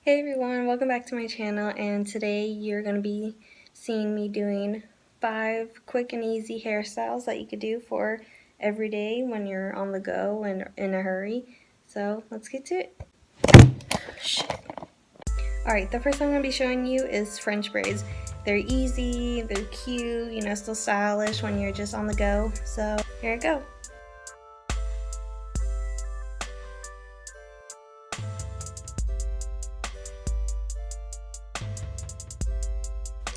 Hey everyone, welcome back to my channel, and today you're going to be seeing me doing 5 quick and easy hairstyles that you could do for every day when you're on the go and in a hurry. So let's get to it. Alright, the first thing I'm going to be showing you is French braids. They're easy, they're cute, still stylish when you're just on the go. So here I go.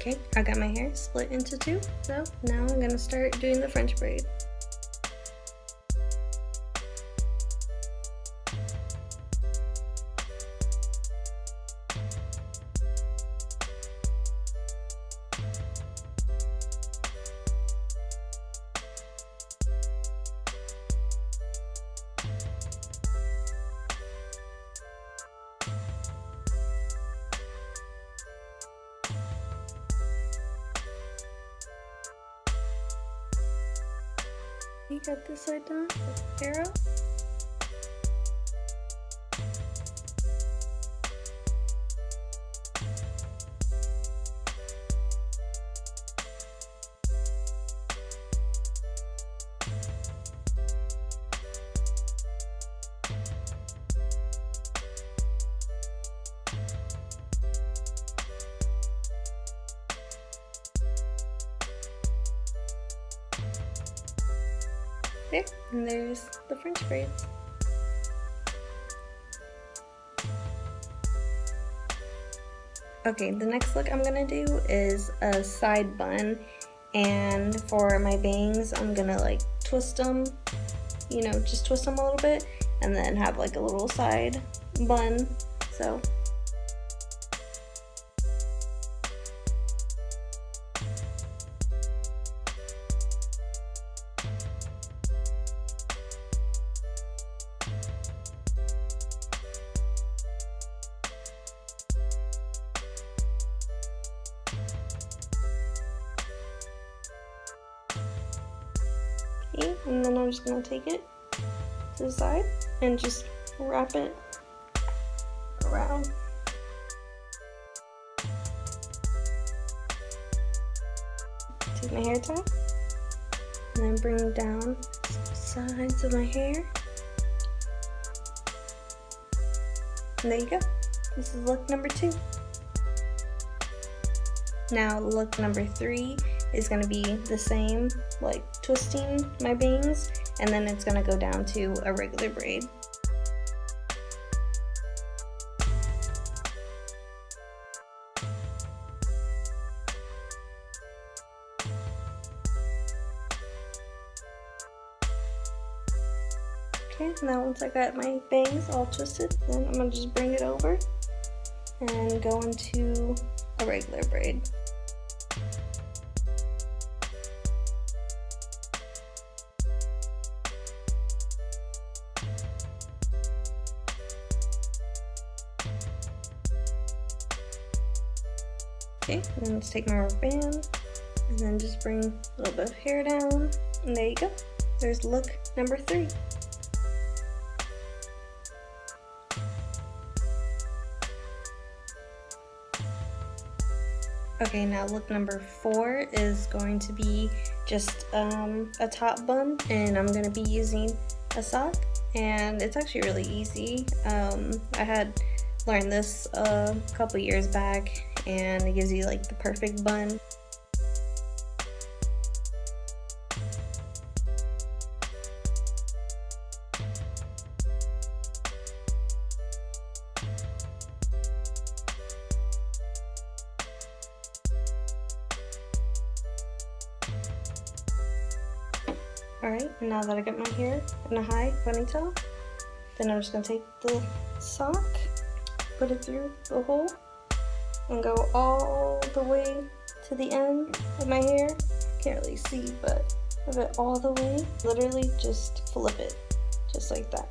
Okay, I got my hair split into 2, so now I'm going to start doing the French braid. You got this side done, hair out. There, and there's the French braids. Okay, the next look I'm gonna do is a side bun, and for my bangs I'm gonna like twist them, just twist them a little bit and then have like a little side bun. So and then I'm just going to take it to the side and just wrap it around. Take my hair tie and then bring down some sides of my hair. And there you go. This is look number 2. Now look number 3 is going to be the same, like twisting my bangs, and then it's going to go down to a regular braid. Okay, now once I got my bangs all twisted, then I'm going to just bring it over and go into a regular braid. Okay, and then let's take my rubber band and then just bring a little bit of hair down, and there you go. There's look number 3. Okay, now look number 4 is going to be just a top bun, and I'm going to be using a sock, and it's actually really easy. I had learned this a couple years back, and it gives you like the perfect bun. Alright, now that I got my hair in a high ponytail, then I'm just going to take the sock, put it through the hole, and go all the way to the end of my hair. Can't really see, but have it all the way. Literally just flip it, just like that.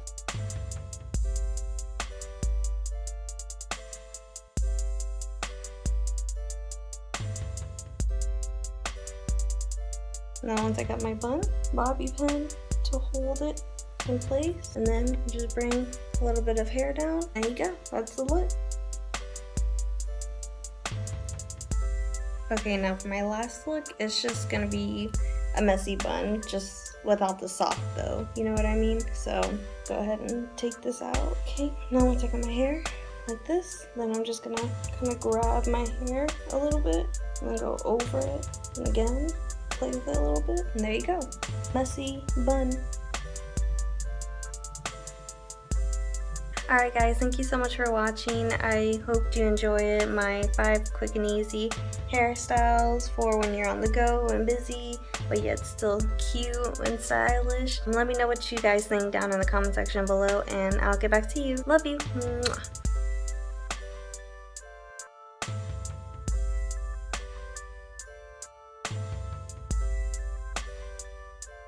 Now once I got my bun, bobby pin to hold it in place, and then just bring a little bit of hair down. There you go, that's the look. Okay, now for my last look, it's just gonna be a messy bun, just without the sock though, you know what I mean? So go ahead and take this out. Okay, now I'm gonna take out my hair like this. Then I'm just gonna kind of grab my hair a little bit and then go over it. And again, play with it a little bit. And there you go, messy bun. Alright guys, thank you so much for watching. I hope you enjoy it. My 5 quick and easy hairstyles for when you're on the go and busy, but yet still cute and stylish. Let me know what you guys think down in the comment section below, and I'll get back to you. Love you. Mwah.